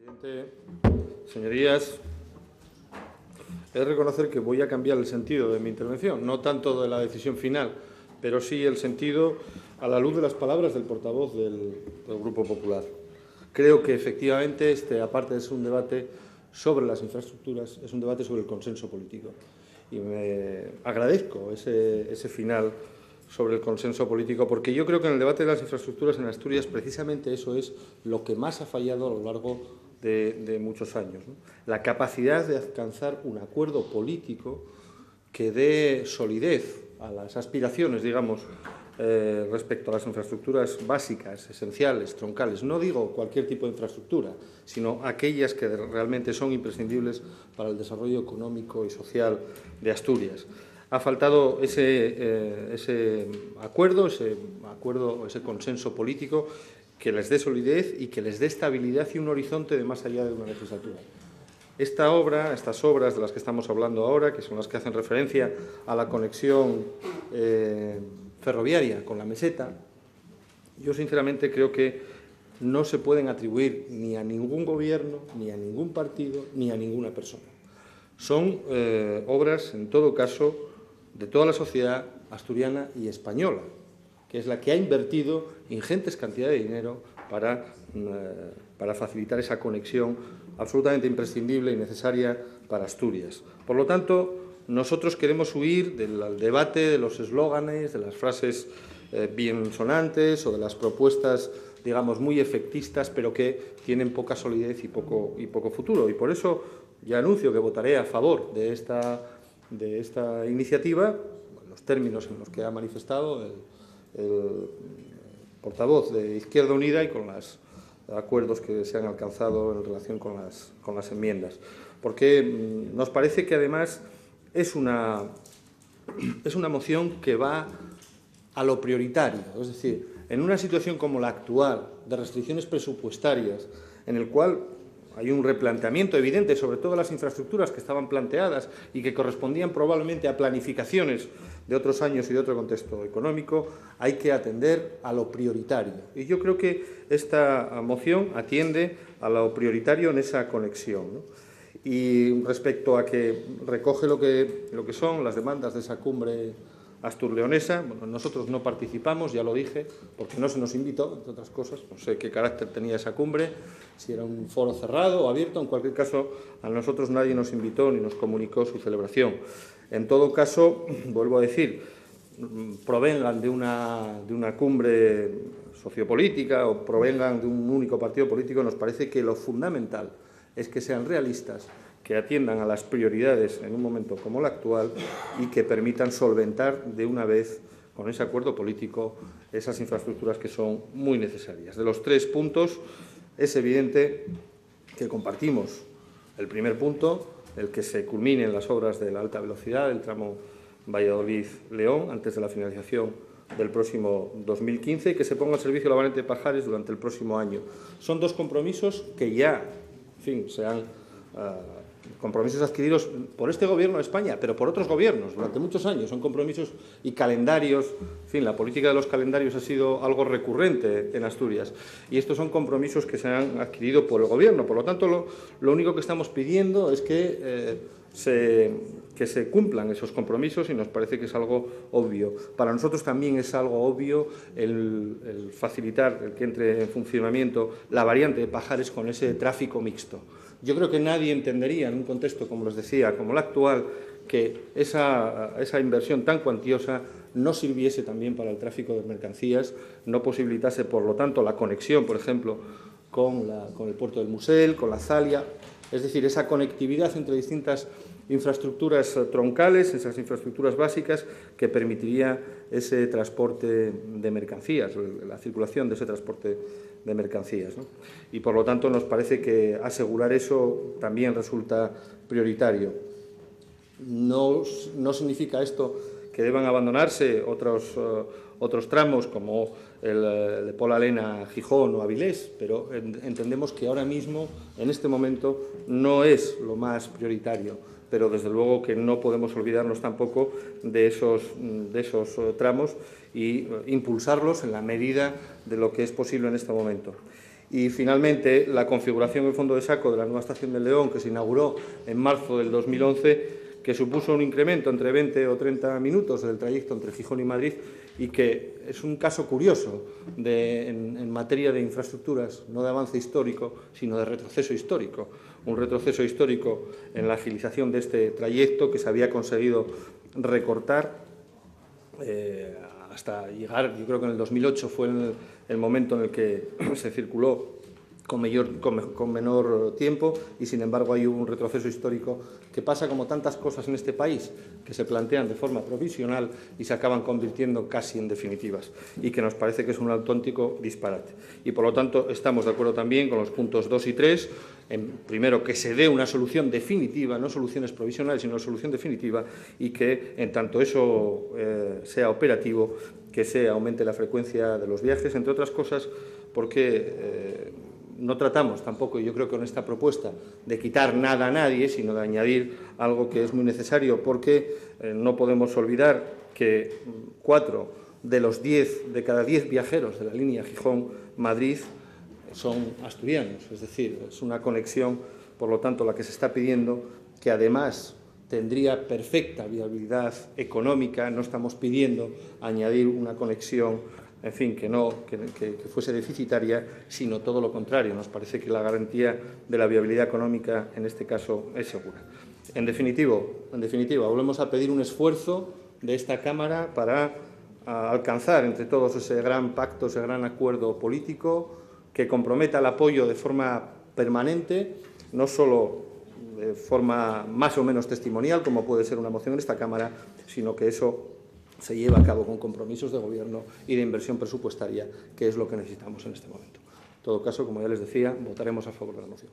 Presidente, señorías, he de reconocer que voy a cambiar el sentido de mi intervención, no tanto de la decisión final, pero sí el sentido a la luz de las palabras del portavoz del Grupo Popular. Creo que efectivamente aparte de ser un debate sobre las infraestructuras, es un debate sobre el consenso político. Y me agradezco ese final sobre el consenso político, porque yo creo que en el debate de las infraestructuras en Asturias precisamente eso es lo que más ha fallado a lo largo de muchos años, ¿no? La capacidad de alcanzar un acuerdo político que dé solidez a las aspiraciones, digamos, respecto a las infraestructuras básicas, esenciales, troncales. No digo cualquier tipo de infraestructura, sino aquellas que realmente son imprescindibles para el desarrollo económico y social de Asturias. Ha faltado ese acuerdo, ese consenso político que les dé solidez y que les dé estabilidad y un horizonte de más allá de una legislatura. Estas obras de las que estamos hablando ahora, que son las que hacen referencia a la conexión ferroviaria con la meseta, yo sinceramente creo que no se pueden atribuir ni a ningún gobierno, ni a ningún partido, ni a ninguna persona. Son obras, en todo caso, de toda la sociedad asturiana y española, que es la que ha invertido ingentes cantidades de dinero para facilitar esa conexión absolutamente imprescindible y necesaria para Asturias. Por lo tanto, nosotros queremos huir del debate de los eslóganes, de las frases biensonantes o de las propuestas, digamos, muy efectistas, pero que tienen poca solidez y poco futuro. Y por eso ya anuncio que votaré a favor de esta iniciativa, en los términos en los que ha manifestado el portavoz de Izquierda Unida y con los acuerdos que se han alcanzado en relación con las enmiendas. Porque nos parece que además es una moción que va a lo prioritario. Es decir, en una situación como la actual, de restricciones presupuestarias, en el cual hay un replanteamiento evidente sobre todas las infraestructuras que estaban planteadas y que correspondían probablemente a planificaciones de otros años y de otro contexto económico, hay que atender a lo prioritario. Y yo creo que esta moción atiende a lo prioritario en esa conexión, ¿no? Y respecto a que recoge lo que son las demandas de esa cumbre asturleonesa, bueno, nosotros no participamos, ya lo dije, porque no se nos invitó, entre otras cosas. No sé qué carácter tenía esa cumbre, si era un foro cerrado o abierto. En cualquier caso, a nosotros nadie nos invitó ni nos comunicó su celebración. En todo caso, vuelvo a decir, provengan de una cumbre sociopolítica o provengan de un único partido político, nos parece que lo fundamental es que sean realistas, que atiendan a las prioridades en un momento como el actual y que permitan solventar de una vez, con ese acuerdo político, esas infraestructuras que son muy necesarias. De los 3 puntos, es evidente que compartimos el primer punto, el que se culminen las obras de la alta velocidad del tramo Valladolid-León antes de la finalización del próximo 2015 y que se ponga al servicio la variante de Pajares durante el próximo año. Son 2 compromisos que ya, en fin, se han compromisos adquiridos por este Gobierno de España, pero por otros gobiernos durante muchos años. Son compromisos y calendarios. En fin, la política de los calendarios ha sido algo recurrente en Asturias y estos son compromisos que se han adquirido por el Gobierno. Por lo tanto, lo único que estamos pidiendo es que se cumplan esos compromisos y nos parece que es algo obvio. Para nosotros también es algo obvio el facilitar el que entre en funcionamiento la variante de Pajares con ese tráfico mixto. Yo creo que nadie entendería en un contexto, como les decía, como el actual, que esa inversión tan cuantiosa no sirviese también para el tráfico de mercancías, no posibilitase, por lo tanto, la conexión, por ejemplo, con el puerto del Musel, con la Zalia, es decir, esa conectividad entre distintas infraestructuras troncales, esas infraestructuras básicas que permitiría ese transporte de mercancías, la circulación de ese transporte de mercancías, ¿no? Y, por lo tanto, nos parece que asegurar eso también resulta prioritario. No significa esto que deban abandonarse otros tramos como el de Pola-Lena, Gijón o Avilés, pero entendemos que ahora mismo, en este momento, no es lo más prioritario, pero desde luego que no podemos olvidarnos tampoco de esos tramos y impulsarlos en la medida de lo que es posible en este momento. Y, finalmente, la configuración del fondo de saco de la nueva estación del León, que se inauguró en marzo del 2011, que supuso un incremento entre 20 o 30 minutos del trayecto entre Gijón y Madrid y que es un caso curioso en materia de infraestructuras, no de avance histórico, sino de retroceso histórico. Un retroceso histórico en la agilización de este trayecto que se había conseguido recortar hasta llegar, yo creo que en el 2008 fue el momento en el que se circuló con menor tiempo y, sin embargo, hay un retroceso histórico que pasa como tantas cosas en este país, que se plantean de forma provisional y se acaban convirtiendo casi en definitivas, y que nos parece que es un auténtico disparate. Y, por lo tanto, estamos de acuerdo también con los puntos 2 y 3, primero, que se dé una solución definitiva, no soluciones provisionales, sino una solución definitiva, y que, en tanto eso sea operativo, que se aumente la frecuencia de los viajes, entre otras cosas, porque no tratamos tampoco, yo creo que con esta propuesta, de quitar nada a nadie, sino de añadir algo que es muy necesario, porque no podemos olvidar que 4 de cada 10 viajeros de la línea Gijón-Madrid son asturianos, es decir, es una conexión, por lo tanto, la que se está pidiendo, que además tendría perfecta viabilidad económica. No estamos pidiendo añadir una conexión, en fin, que fuese deficitaria, sino todo lo contrario. Nos parece que la garantía de la viabilidad económica en este caso es segura. En definitiva, volvemos a pedir un esfuerzo de esta Cámara para alcanzar entre todos ese gran pacto, ese gran acuerdo político que comprometa el apoyo de forma permanente, no solo de forma más o menos testimonial, como puede ser una moción en esta Cámara, sino que eso se lleva a cabo con compromisos de Gobierno y de inversión presupuestaria, que es lo que necesitamos en este momento. En todo caso, como ya les decía, votaremos a favor de la moción.